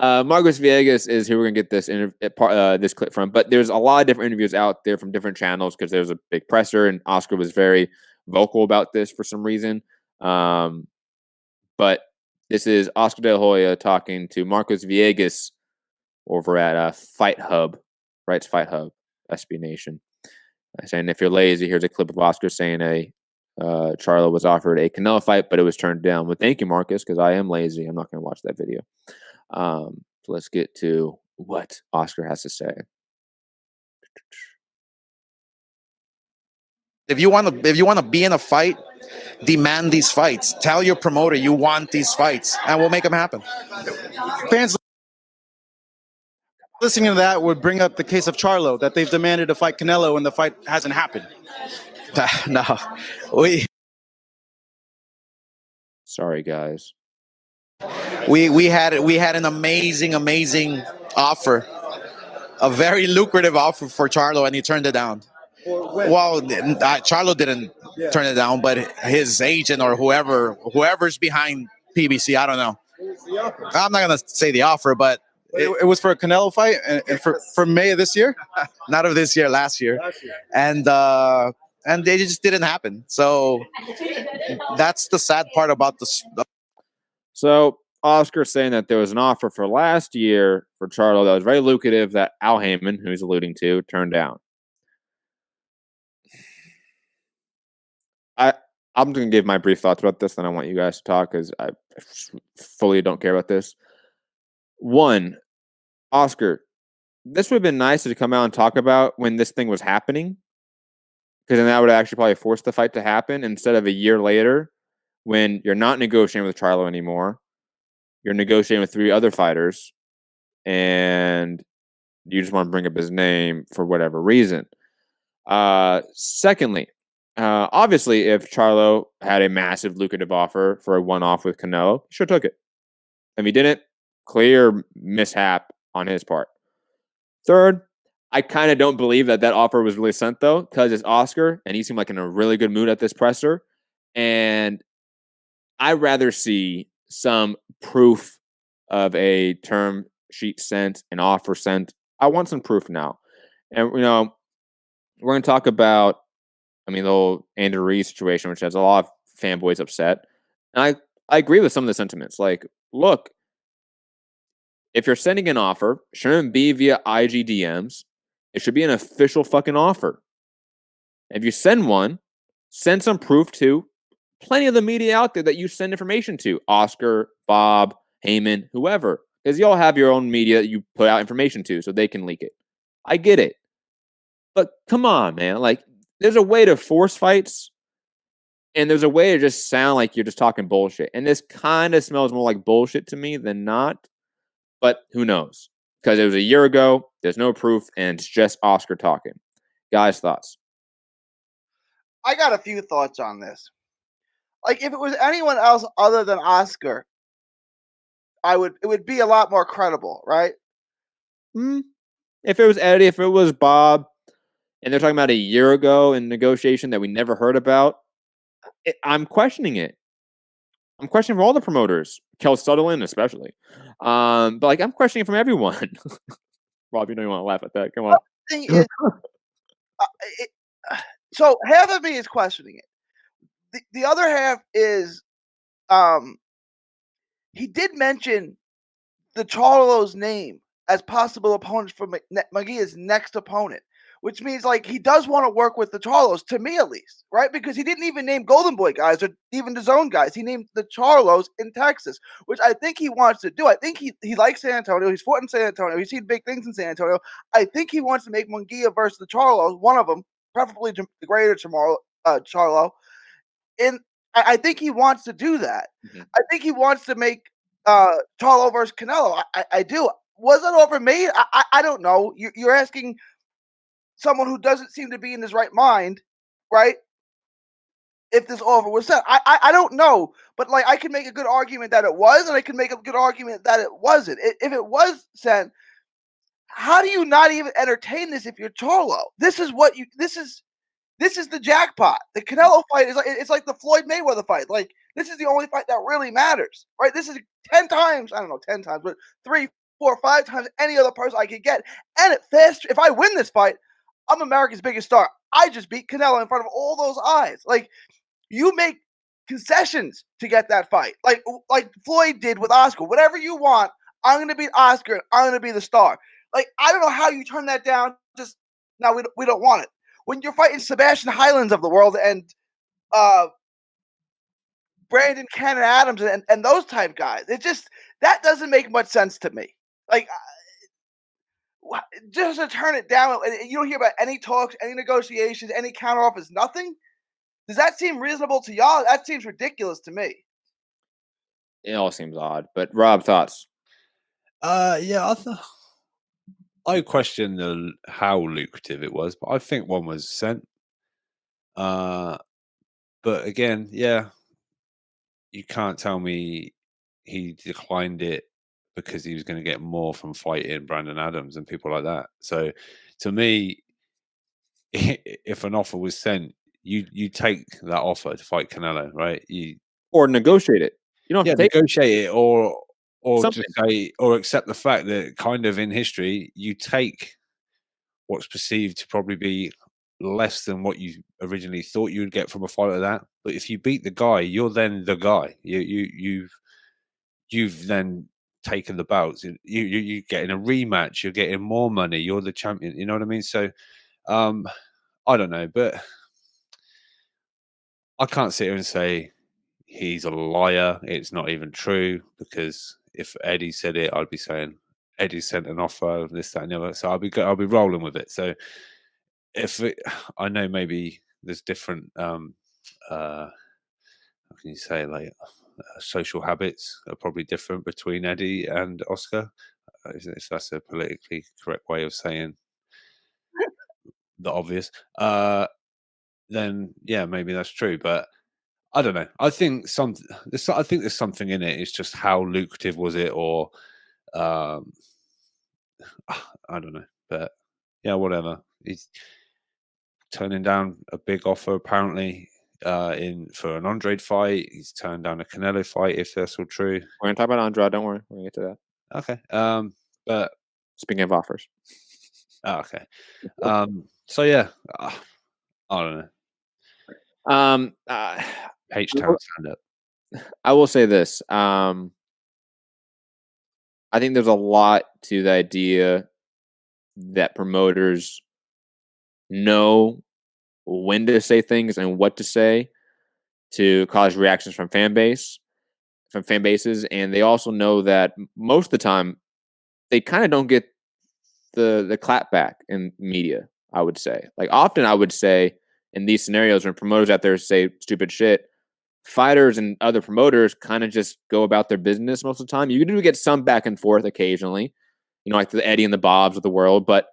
Marcos Villegas is who we're gonna get this this clip from, but there's a lot of different interviews out there from different channels because there's a big presser, and Oscar was very vocal about this for some reason. But this is Oscar De La Hoya talking to Marcos Villegas over at Fight Hub, right? It's Fight Hub, SB Nation, saying if you're lazy, here's a clip of Oscar saying Charlo was offered a Canelo fight, but it was turned down. Well, thank you, Marcus, because I am lazy. I'm not going to watch that video. So let's get to what Oscar has to say. If you want to be in a fight, demand these fights. Tell your promoter you want these fights, and we'll make them happen. Fans listening to that would bring up the case of Charlo, that they've demanded to fight Canelo and the fight hasn't happened. No, Sorry, guys. We had an amazing offer, a very lucrative offer for Charlo, and he turned it down. Well, Charlo didn't turn it down, but his agent or whoever's behind PBC, I don't know. I'm not gonna say the offer, but it was for a Canelo fight, and for May of this year, not of this year, last year. And they just didn't happen. So that's the sad part about this. So Oscar saying that there was an offer for last year for Charlo that was very lucrative that Al Heyman, who he's alluding to, turned down. I'm going to give my brief thoughts about this, then I want you guys to talk because I fully don't care about this. One, Oscar, this would have been nice to come out and talk about when this thing was happening, because then that would actually probably force the fight to happen instead of a year later when you're not negotiating with Charlo anymore. You're negotiating with 3 other fighters, and you just want to bring up his name for whatever reason. Secondly, obviously, if Charlo had a massive lucrative offer for a one-off with Canelo, he sure took it. If he didn't, clear mishap on his part. Third, I kind of don't believe that offer was really sent, though, because it's Oscar, and he seemed like in a really good mood at this presser. And I'd rather see some proof of a term sheet sent, an offer sent. I want some proof now. And, we're going to talk about, the whole Andrew Reese situation, which has a lot of fanboys upset. And I agree with some of the sentiments. Like, look, if you're sending an offer, shouldn't be via IG DMs. It should be an official fucking offer. If you send one, send some proof to plenty of the media out there that you send information to. Oscar, Bob, Heyman, whoever. Because you all have your own media that you put out information to so they can leak it. I get it. But come on, man. Like, there's a way to force fights, and there's a way to just sound like you're just talking bullshit. And this kind of smells more like bullshit to me than not. But who knows? Because it was a year ago, there's no proof, and it's just Oscar talking. Guys, thoughts? I got a few thoughts on this. Like, if it was anyone else other than Oscar, it would be a lot more credible, right? If it was Eddie, if it was Bob, and they're talking about a year ago in negotiation that we never heard about, I'm questioning it. I'm questioning from all the promoters, Kel Sutherland especially. But like, I'm questioning from everyone. Rob, you know you want to laugh at that. Come on. So half of me is questioning it. The other half is, he did mention the Charlo's name as possible opponents for Munguia's next opponent, which means like he does want to work with the Charlos, to me at least, right? Because he didn't even name Golden Boy guys or even the Zone guys. He named the Charlos in Texas, which I think he wants to do. I think he likes San Antonio. He's fought in San Antonio. He's seen big things in San Antonio. I think he wants to make Munguia versus the Charlos, one of them, preferably the greater Charlo. And I think he wants to do that. Mm-hmm. I think he wants to make Charlo versus Canelo. I do. Was that offer made? I don't know. You're asking someone who doesn't seem to be in his right mind, right? If this offer was sent, I don't know, but like I can make a good argument that it was, and I can make a good argument that it wasn't. If it was sent, how do you not even entertain this if you're Charlo? This is the jackpot. The Canelo fight is it's like the Floyd Mayweather fight. Like, this is the only fight that really matters, right? This is 10 times, I don't know, 10 times, but 3 4 or 5 times any other person I could get. And it fast. If I win this fight, I'm America's biggest star. I just beat Canelo in front of all those eyes. Like, you make concessions to get that fight, like Floyd did with Oscar. Whatever you want, I'm going to beat Oscar, and I'm going to be the star. Like, I don't know how you turn that down. Just no, we don't want it. When you're fighting Sebastian Highlands of the world and Brandon Cannon Adams and those type guys, it just that doesn't make much sense to me. Like, just to turn it down, you don't hear about any talks, any negotiations, any counteroffers, nothing. Does that seem reasonable to y'all? That seems ridiculous to me. It all seems odd. But Rob, thoughts? Yeah, I question how lucrative it was, but I think one was sent. But again, yeah, you can't tell me he declined it because he was going to get more from fighting Brandon Adams and people like that. So, to me, if an offer was sent, you take that offer to fight Canelo, right? Or negotiate it. You don't have to negotiate it, or something. just say, or accept the fact that kind of in history you take what's perceived to probably be less than what you originally thought you would get from a fight like that. But if you beat the guy, you're then the guy. You've then taken the bouts. You getting a rematch. You're getting more money. You're the champion. You know what I mean? So, I don't know, but I can't sit here and say he's a liar. It's not even true, because if Eddie said it, I'd be saying Eddie sent an offer of this, that, and the other. So I'll be rolling with it. So I know maybe there's different, how can you say, like social habits are probably different between Eddie and Oscar. If that's a politically correct way of saying the obvious, then yeah, maybe that's true. But I don't know. I think there's something in it. It's just how lucrative was it, or I don't know. But yeah, whatever. He's turning down a big offer apparently for an Andrade fight. He's turned down a Canelo fight, if that's all true. We're gonna talk about Andrade. Don't worry, we're gonna get to that. Okay. But speaking of offers, okay. So yeah, I don't know. H-Town stand up. I will say this. I think there's a lot to the idea that promoters know when to say things and what to say to cause reactions from fan bases, and they also know that most of the time they kind of don't get the clap back in media. I would say, like, often I would say in these scenarios when promoters out there say stupid shit, fighters and other promoters kind of just go about their business most of the time. You do get some back and forth occasionally, like the Eddie and the Bobs of the world, but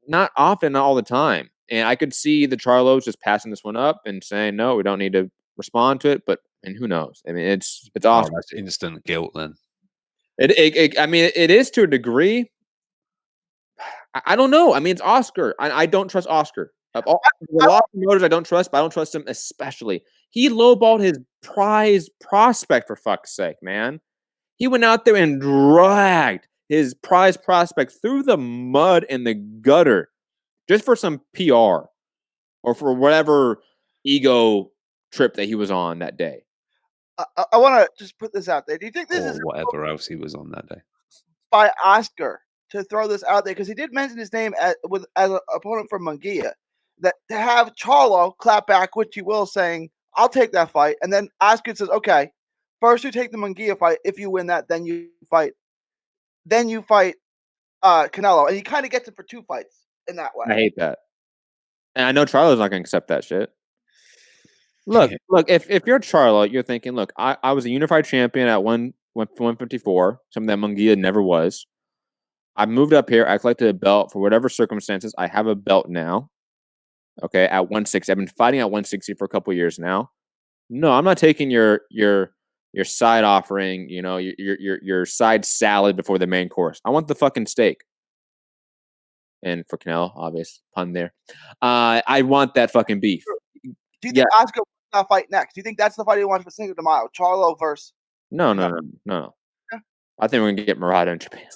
not often, not all the time. And I could see the Charlos just passing this one up and saying, no, we don't need to respond to it. And who knows? I mean, it's awesome. That's instant guilt then. I mean, it is to a degree. I don't know. I mean, it's Oscar. I don't trust Oscar. A lot of promoters I don't trust, but I don't trust him especially. He lowballed his prize prospect, for fuck's sake, man. He went out there and dragged his prize prospect through the mud and the gutter just for some PR or for whatever ego trip that he was on that day. I want to just put this out there. Do you think this or is whatever else he was on that day by Oscar to throw this out there? Because he did mention his name as an opponent from Munguia. That to have Charlo clap back, which he will, saying, I'll take that fight. And then Oscar says, okay, first you take the Munguia fight. If you win that, then you fight. Then you fight Canelo. And he kind of gets it for 2 fights in that way. I hate that. And I know Charlo's not going to accept that shit. Look, if you're Charlo, you're thinking, look, I was a unified champion at 154, something that Munguia never was. I moved up here. I collected a belt for whatever circumstances. I have a belt now. Okay, at 160. I've been fighting at 160 for a couple years now. No, I'm not taking your side offering, your side salad before the main course. I want the fucking steak. And for Canelo, obvious pun there. I want that fucking beef. Do you think Oscar wants that fight next? Do you think that's the fight he wants for Cinco de Mayo? Charlo versus No. Yeah. I think we're gonna get Murata in Japan.